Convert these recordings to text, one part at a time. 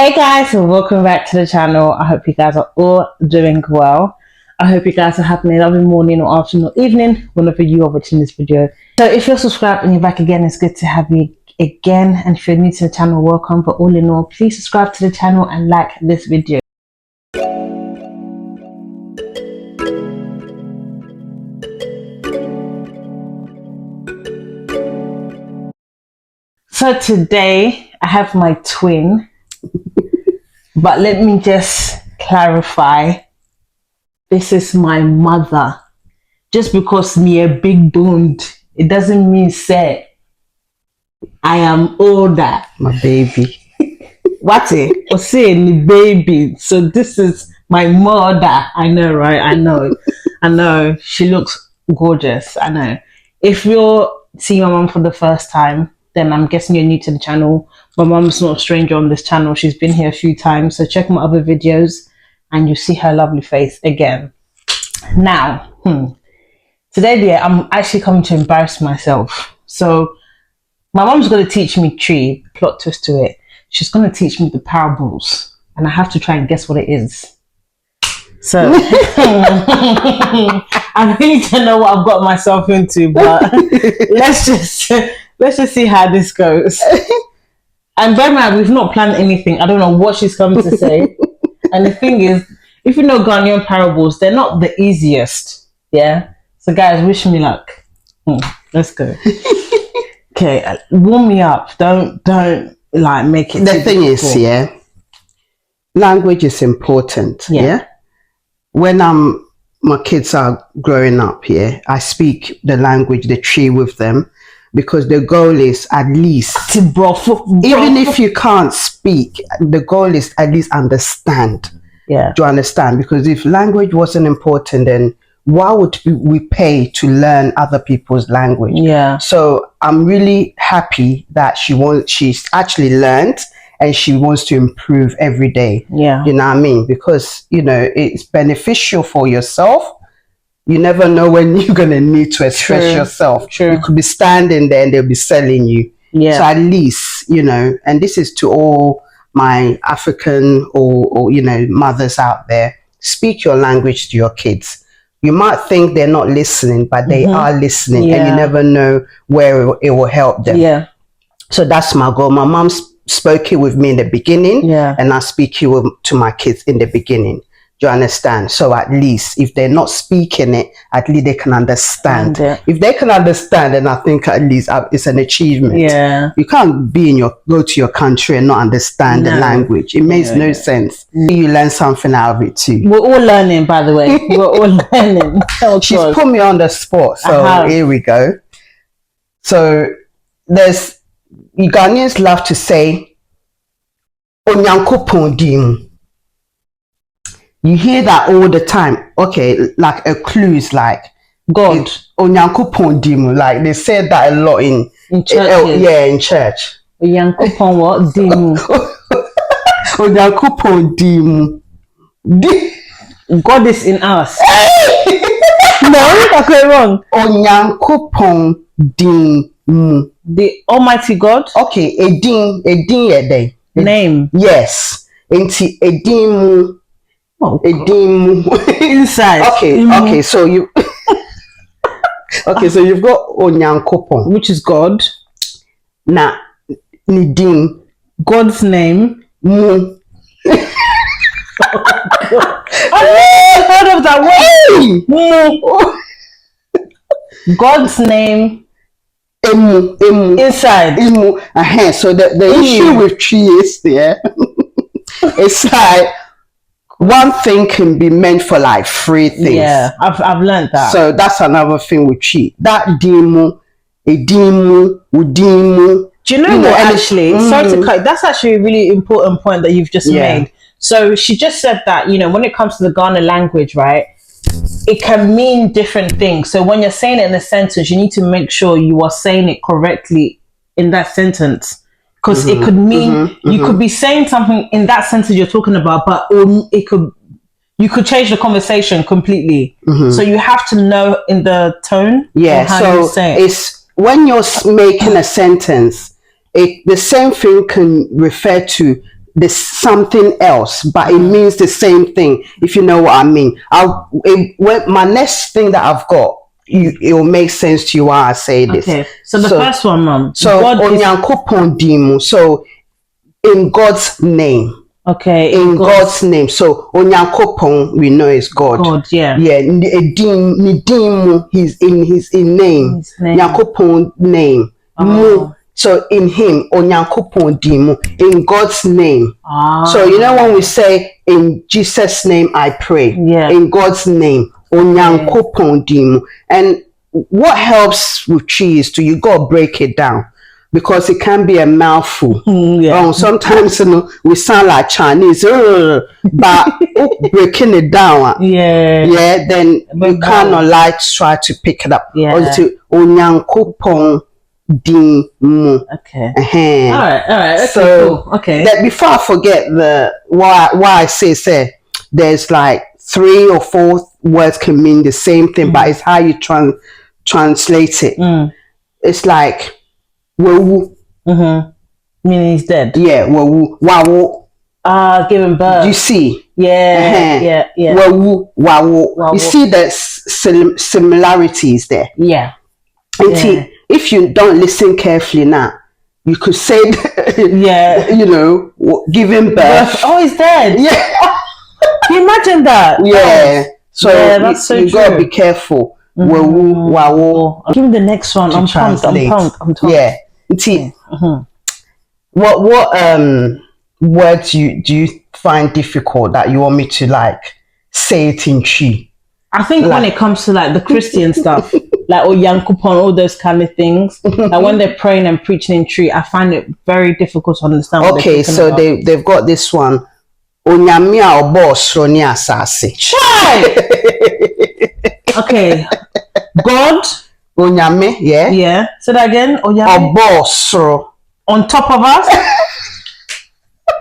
Hey guys, and welcome back to the channel. I hope you guys are all doing well. I hope you guys are having a lovely morning or afternoon or evening whenever you are watching this video. So if you're subscribed and you're back again, it's good to have you again. And if you're new to the channel, welcome. But all in all, please subscribe to the channel and like this video. So today I have my twin. But let me just clarify, this is my mother. Just because me a big boned, it doesn't mean say I am older. My baby. What it? Or saying baby. So this is my mother. I know, right? I know. I know. She looks gorgeous. I know. If you're seeing my mom for the first time, then I'm guessing you're new to the channel. My mom's not a stranger on this channel. She's been here a few times. So check my other videos and you see her lovely face again. Now, today, dear, I'm actually coming to embarrass myself. So my mom's going to teach me three, plot twist to it. She's going to teach me the parables and I have to try and guess what it is. So I really don't know what I've got myself into, but let's just see how this goes. And bear in mind, we've not planned anything. I don't know what she's coming to say. And the thing is, if you know Ghanaian parables, they're not the easiest. Yeah. So guys, wish me luck. Let's go. Okay, warm me up. Don't like make it. The thing is, yeah, language is important. Yeah. When my kids are growing up, I speak the language, the tree with them. Because the goal is at least, even if you can't speak, the goal is at least understand. Yeah. Do you understand? Because if language wasn't important, then why would we pay to learn other people's language? Yeah. So I'm really happy that she's actually learned and she wants to improve every day. Yeah. You know what I mean? Because, you know, it's beneficial for yourself. You never know when you're going to need to express yourself. True. You could be standing there and they'll be selling you. Yeah. So at least, you know, and this is to all my African or you know, mothers out there, speak your language to your kids. You might think they're not listening, but they are listening and you never know where it will help them. Yeah. So that's my goal. My mom spoke it with me in the beginning and I speak it to my kids in the beginning. Do you understand? So at least if they're not speaking it, at least they can understand. If they can understand, then I think at least it's an achievement. Yeah. You can't go to your country and not understand the language. It makes no sense. You learn something out of it too. We're all learning, by the way. We're all learning. She's put me on the spot. So here we go. So Ghanaians love to say, Onyankopon dim. You hear that all the time. Okay, like a clue is like God. Onyankopon dimu. Like they said that a lot in church. In church. Onyankopon what? Dimu. Onyankopon dimu. God is in us. No, that's going wrong. Onyankopon dimu. The Almighty God. Okay, edin name. Yes. Enti edimu. Inside. Okay, so you so you've got Onyankopon, which is God. Na Nidim, God's name. Mu. I never heard of that word. Mu. God's name. Emu. Inside. Emu. So the issue with tree is it's like one thing can be meant for like three things. Yeah, I've learned that. So that's another thing with chi. That dimu, edimu, udimu. Do you know what? Actually, sorry to cut. That's actually a really important point that you've just made. So she just said that, you know, when it comes to the Ghana language, right, it can mean different things. So when you're saying it in a sentence, you need to make sure you are saying it correctly in that sentence. Because it could mean you could be saying something in that sentence you're talking about, but you could change the conversation completely. So you have to know in the tone. Yeah. How you say it. It's when you're making a sentence, the same thing can refer to there's something else, but it means the same thing, if you know what I mean. When my next thing that I've got, it will make sense to you why I say this. Okay, so the first one, Mom. So, Onyankopon Dimu. So, in God's name. Okay. In God's name. So, Onyankopon, we know is God. God, yeah. Yeah, Dimu, he's in his name. Nyankopon name. Mu. So in him, Onyankopon Dimu, in God's name. So you know when we say in Jesus' name I pray, in God's name, Onyankopon Dimu. And what helps with cheese you gotta break it down because it can be a mouthful. Sometimes we sound like Chinese, but breaking it down, then you cannot try to pick it up. Onyankopon Dimu. Okay. All right. Okay, so cool. Okay. That before I forget why I say there's like 3 or 4 words can mean the same thing, but it's how you translate it. It's like Wawu. Meaning he's dead. Yeah, Wawu. Giving birth. You see? Yeah. Wawu. You see the similarities there. Yeah. If you don't listen carefully now, you could say, giving birth. Oh, he's dead. Yeah. Can you imagine that? Yeah. So that's so you gotta be careful. Wawu. Give me the next one. I'm pumped. Yeah. What words do you find difficult that you want me to say it in Chi? I think when it comes to the Christian stuff, like Onyankopon, all those kind of things, like when they're praying and preaching in tree, I find it very difficult to understand. Okay, so they've got this one. Onyamia obo sroni asase. Okay, God. Onyame, yeah. Yeah. Say that again. Onyame. Obo sro. On top of us.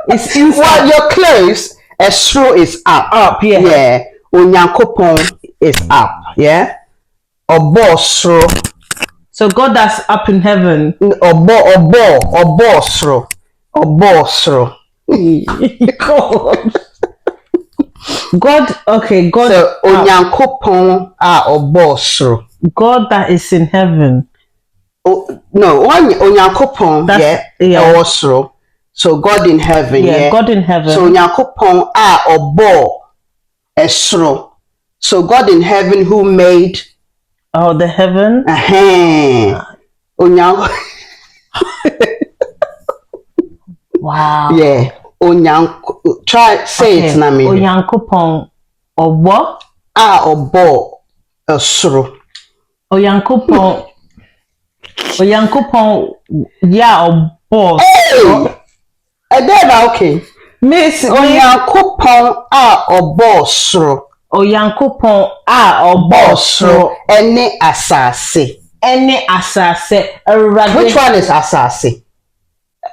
It's inside. Well, you're close. Esro is up. Up, yeah. Yeah. Onyankopon is up, yeah. Obosro. So God that's up in heaven. Obosro. God. Okay, God. So Onyankopon Obosro. God that is in heaven. No, Onyankopon, Obosro. So God in heaven, God in heaven. So Onyankopon Obo. Esro. So God in heaven who made the heaven. Wow. Yeah. Try say it na me. Onyankopon Obo. Obo Esro. Onyankopon Obo. Hey! Okay. Miss Onyankopon Obo Esro. Onyankopon Obo Esro. Any asase. Which one is asase?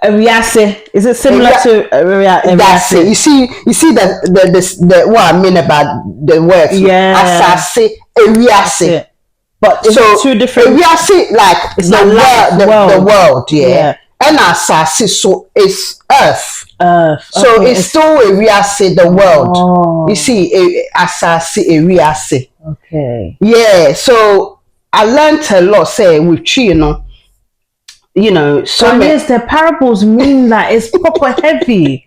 Ewiase. Is it similar to that's it. You see the what I mean about the words. Yeah. Asase, Ewiase. But it's two different. Ewiase it's the world. Yeah. And asase so it's earth. So it's still Ewiase, the world. Oh. You see, asase, Ewiase. Okay. Yeah. So I learned a lot. Say with Chi, so yes, the parables mean that it's proper heavy.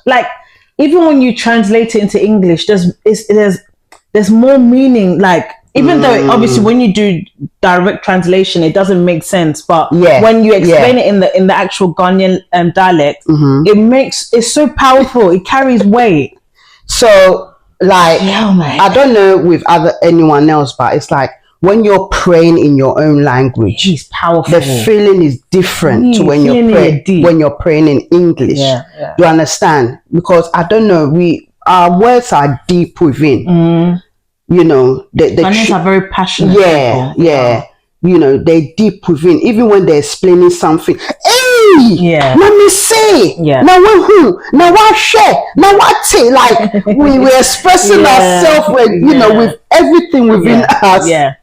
Like even when you translate it into English, there's more meaning. Like even though obviously when you do direct translation, it doesn't make sense. But when you explain it in the actual Ghanaian dialect, it's so powerful. It carries weight. So I don't know with anyone else, but it's like when you're praying in your own language, it's powerful. The feeling is different to when you're praying in English. Yeah. You understand? Because I don't know, our words are deep within. The Ghanaians are very passionate. Yeah. They're deep within. Even when they're explaining something, Yeah. Let me see. Yeah. Now who? Now what share? Now what say? Like we're expressing ourselves with with everything within us. Yeah.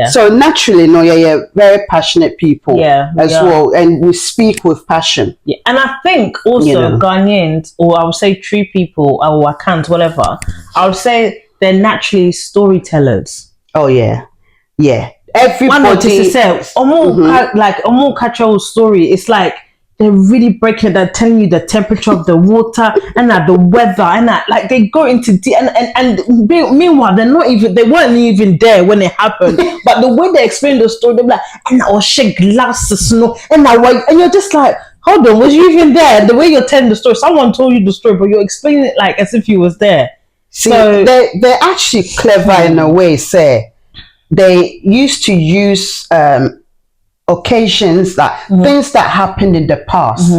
So naturally, you're very passionate people as well, and we speak with passion. Yeah. And I think also Ghanaians, or I would say Tree people, or Akant, whatever, I would say they're naturally storytellers. Oh yeah. Everybody like a more cultural story. It's like they're really breaking it. They're telling you the temperature of the water and the weather and like they go into and meanwhile they weren't even there when it happened. But the way they explain the story, they're like, and I was shake glass of snow and you're just like, hold on, was you even there? The way you're telling the story, someone told you the story, but you're explaining it like as if you was there. See, they're actually clever in a way, say. They used to use occasions that things that happened in the past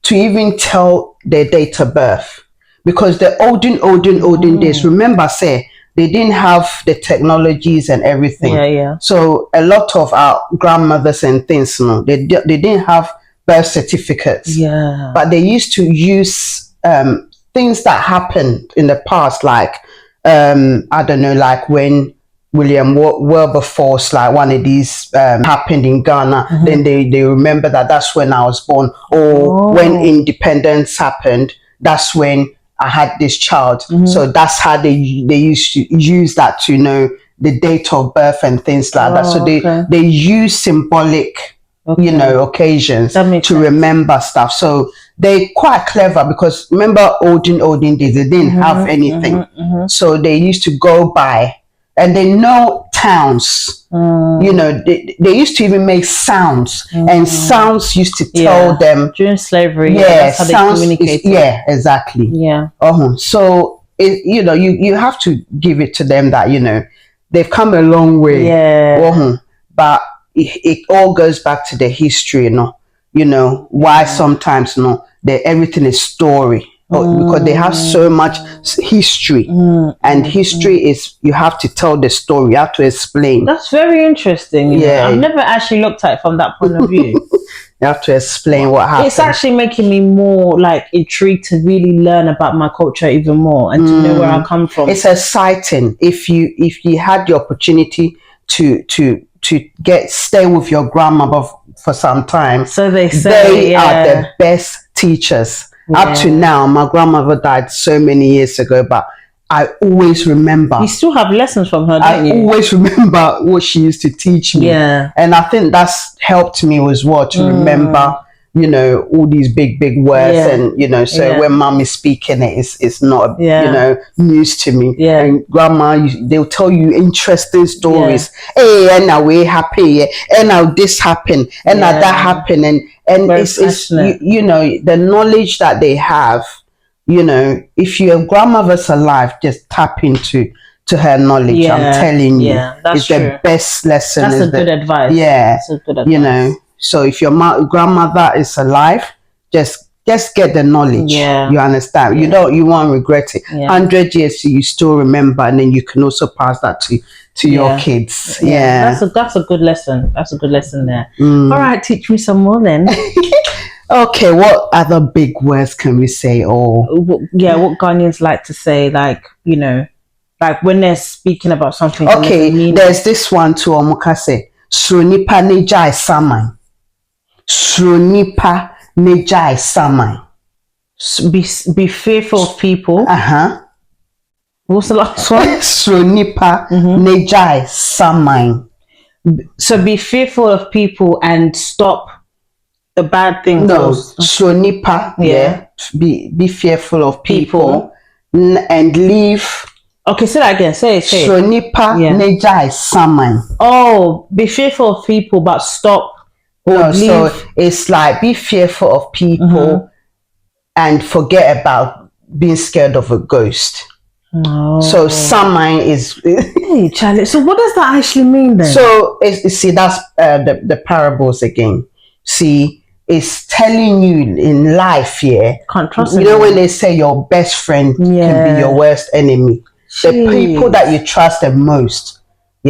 to even tell their date of birth, because the olden days, remember, say they didn't have the technologies and everything. So a lot of our grandmothers and things, they didn't have birth certificates. But they used to use things that happened in the past, like I don't know, like when William Wilberforce, like one of these happened in Ghana, then they remember that's when I was born, or when independence happened, that's when I had this child. So that's how they used to use that to know the date of birth and things like that. So they use symbolic occasions to remember stuff. So they're quite clever, because remember olden days, they didn't have anything. So they used to go by, and they know towns. They used to even make sounds, and sounds used to tell them during slavery. That's how sounds they communicated. Exactly. So you have to give it to them that they've come a long way. But it all goes back to the history. Why sometimes everything is story. Because they have so much history, and history is, you have to tell the story, you have to explain. That's very interesting. I've never actually looked at it from that point of view. You have to explain what happened. It's actually making me more like intrigued to really learn about my culture even more, and to know where I come from. It's exciting if you had the opportunity to stay with your grandmother for some time. So they say they are the best teachers. Up to now, my grandmother died so many years ago, but I always remember. You still have lessons from her, don't you? I always remember what she used to teach me. And I think that's helped me as well to remember, all these big words, and so when mom is speaking it's not news to me. And grandma, they'll tell you interesting stories. Hey, and now we're happy, and now this happened, and now that happened, and it's the knowledge that they have. If your grandmother's alive, just tap into her knowledge. I'm telling you, it's true. The best lesson. That's a good advice. That's a good advice. So if your grandmother is alive, just get the knowledge. You understand? You won't regret it. 100 years, you still remember, and then you can also pass that to your kids. That's a good lesson. That's a good lesson there. All right, teach me some more then. Okay, what other big words can we say? Or what Ghanaians like to say, like like when they're speaking about something. Okay, there's this one too. Omukase Sronipa Nejai Samai. Sronipa Nejai Samai. Be fearful of people. What's the last one? Sronipa Nejai Samai. So be fearful of people and stop the bad things. No, Sronipa. Be fearful of people and leave. Okay, say that again. Say it. Sronipa Nejai Samai. Oh, be fearful of people, but stop. So it's like be fearful of people and forget about being scared of a ghost. So Samai is. Hey, Charlie. So what does that actually mean then? So see, that's the parables again. See, it's telling you in life, can't trust when they say your best friend can be your worst enemy. The people that you trust the most,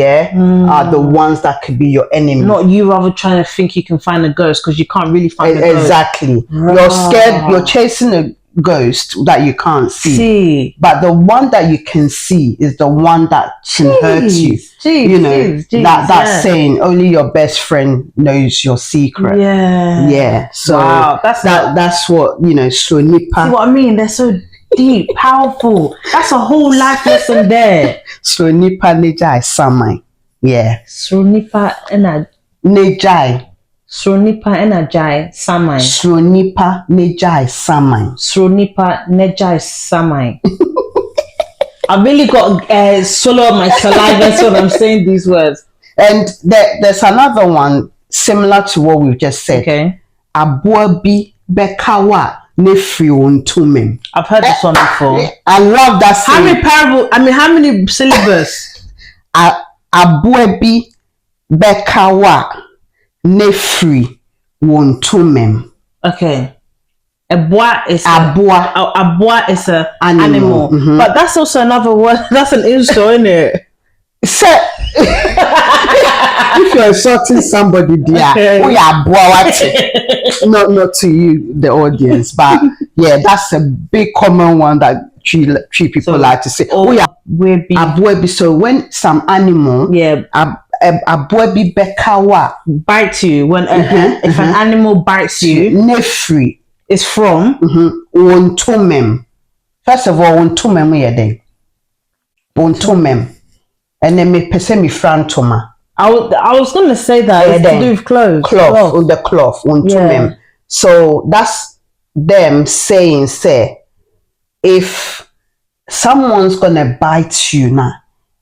are the ones that could be your enemy. Not you rather trying to think you can find a ghost because you can't really find a ghost. Exactly. You're scared, you're chasing a ghost that you can't see. But the one that you can see is the one that can hurt you. That's saying only your best friend knows your secret. Yeah. So that's what, so nipa. See what I mean? They're so deep, powerful. That's a whole life lesson there. So nipa nejai samai. Yeah. So nipa ena nejai. Sronipa Enajai Samai. Sronipa Nejai Samai. Sronipa Nejai Samai. I really got swallow my saliva so I'm saying these words. And there's another one similar to what we've just said. Okay. Abuabi Bekawa Nefri Untumim. I've heard this one before. I love that saying. How many syllables? Abuabi Bekawa Nefri Wontumem. Okay. Abua is an animal. Mm-hmm. But that's also another word. That's an insult, isn't it? So, if you're insulting somebody there, we are not to you, the audience, but yeah, that's a big common one that three people like to say. We are abuebi. So when some animal, abuebi bekawa bite you, when if an animal bites you, nefri is from wontumem. First of all, wontumem we are wontumem, and then me pese mi frantoma. I was gonna say that it's to do with clothes. Cloth on the cloth, wontumem. So that's them saying, say, if someone's gonna bite you now,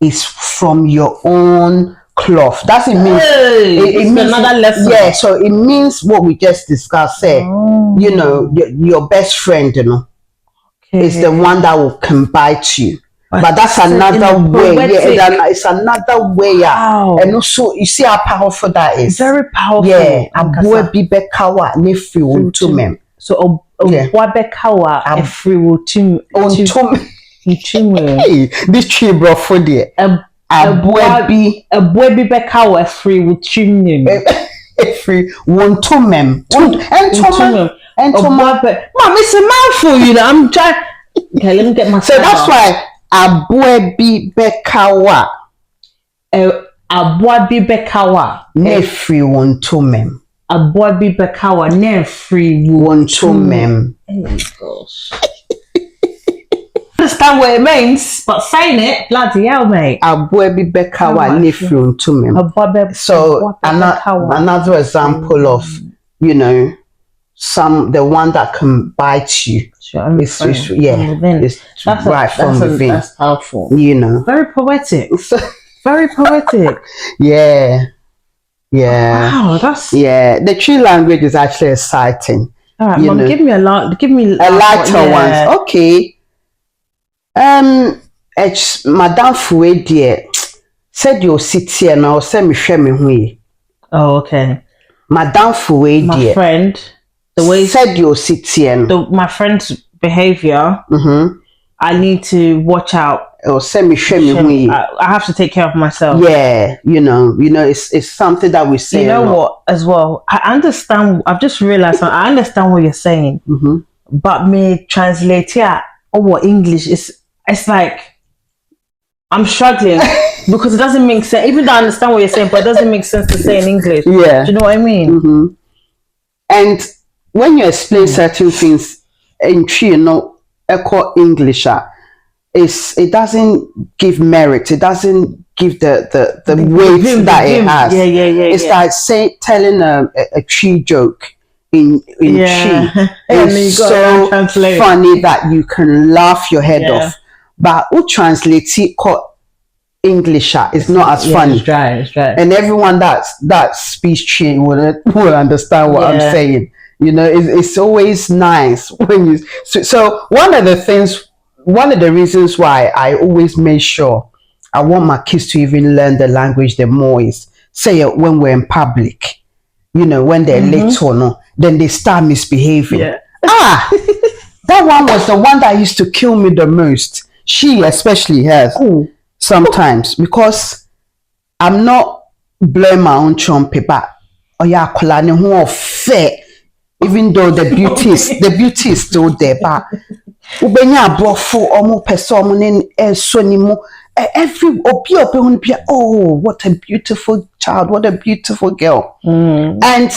it's from your own cloth. That's it means. It means another lesson. Yeah, so it means what we just discussed. Say, your best friend, is the one that can bite you. But that's another way. Yeah, it's another way. Wow. And also, you see how powerful that is. Very powerful. Yeah. Abuebi bekawa nefri wontumem. So Abuabekawa nefri wontumem. Hey, this tree bro for there. Abuebi bekawa nefri wontumem. Nefri wontumem. Mom, it's a mouthful, I'm trying. Okay, let me get my. So that's why Abuebi bekawa. Abuabi bekawa nefri wontumem. Abuabi bekawa nefri wontumem. Oh gosh. Understand what it means, but saying it, bloody hell, mate. Abuebi bekawa nefri wontumem. So another example of the one that can bite you. It's right from within. That's powerful. Very poetic. Very poetic. Yeah. Wow, the tree language is actually exciting. All right, Mom, give me a lighter one. Okay. Madame Fouet dear said you'll sit here now. Send me share me hui. Oh, okay. Madame Fouet dear. My friend. The way said you'll sit here. My friend's behavior. I need to watch out. Or send me shame me. I have to take care of myself. Yeah, it's something that we say. You know what? As well, I understand. I've just realized. I understand what you're saying. But me translate what English is. It's like I'm struggling because it doesn't make sense. Even though I understand what you're saying, but it doesn't make sense to say in English. Yeah, do you know what I mean? And when you explain certain things in echo English, it doesn't give merit. It doesn't give the weight that it has. It's like telling a tree joke in tree. It's so funny that you can laugh your head off. But who translates it English is not as funny. It's dry. And everyone that speaks tree will understand what I'm saying. It's always nice when you. So one of the reasons why I always make sure I want my kids to even learn the language the more is say when we're in public, when they're late or no, then they start misbehaving. That one was the one that used to kill me the most. She especially has sometimes because I'm not blowing my own trumpet, but oh yeah, kolani who are fair, even though the beauty is still there, but ubenya brofu omo person so ni mo every oh what a beautiful child, what a beautiful girl. And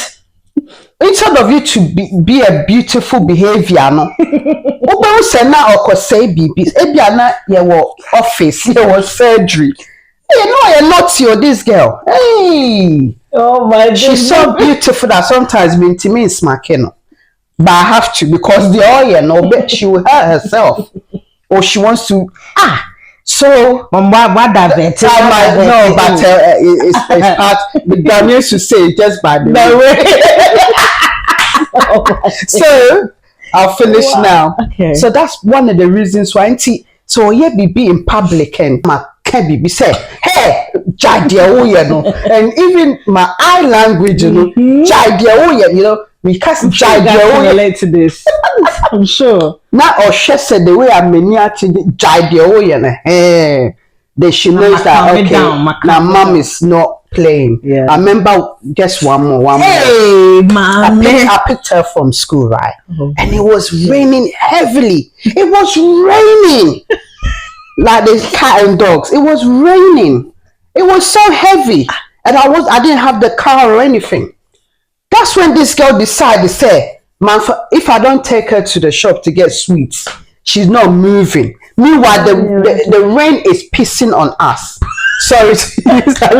instead of you to be a beautiful behavior no ube say na okosay bibi ebia na ye wo office ye wo surgery. Hey, no, you're not this girl. Hey, oh my goodness. She's so beautiful that sometimes me is smacking. But I have to because the oil, no, bet she will hurt herself, or she wants to. So what that bet? No, but it's part. The Ghanaians should say just by the way. So I'll finish now. Okay. So that's one of the reasons why. So yeah, be in public and my Kebi say, hey, and even my eye language, you know, you know, we can't relate to this. I'm sure. Now, or she said the way I'm miniature, they should know that okay, now mom is not playing. Yeah. I remember just one more. Hey, mom. I picked her from school, right? And it was raining heavily. It was raining. Like the cat and dogs. It was raining. It was so heavy. And I didn't have the car or anything. That's when this girl decided to say, man, if I don't take her to the shop to get sweets, she's not moving. Meanwhile, the rain is pissing on us. Sorry to use that.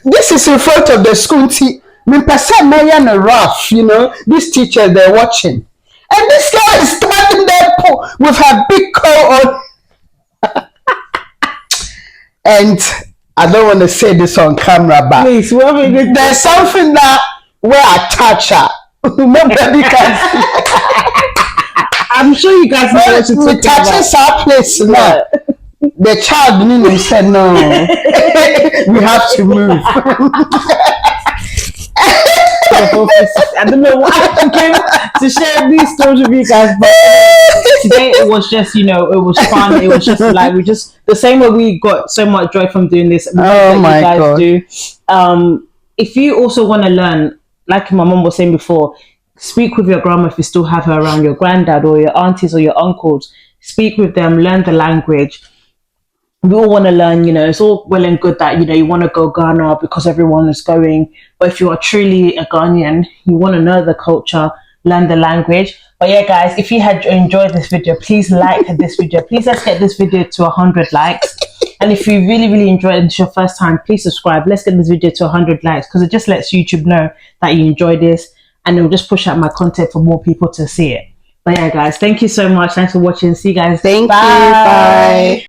And this is in front of the school team. Me person Marian and rough, you know, these teachers they're watching. And this girl is standing there with her big coat on. And I don't want to say this on camera, but please, there's something that where I touch her. Nobody can see. I'm sure you guys know what to talk about. Touches our place now. The child Nino said no. We have to move. I don't know why I came to share these stories with you guys, but today it was just, you know, it was fun. It was just like we just the same way we got so much joy from doing this. Oh my God! Do. If you also want to learn, like my mom was saying before, speak with your grandma if you still have her around, your granddad or your aunties or your uncles. Speak with them, learn the language. We all want to learn, you know, it's all well and good that, you know, you want to go Ghana because everyone is going. But if you are truly a Ghanaian, you want to know the culture, learn the language. But yeah, guys, if you had enjoyed this video, please like this video. Please let's get this video to 100 likes. And if you really, really enjoyed it and it's your first time, please subscribe. Let's get this video to 100 likes because it just lets YouTube know that you enjoy this. And it will just push out my content for more people to see it. But yeah, guys, thank you so much. Thanks for watching. See you guys. Thank you. Bye.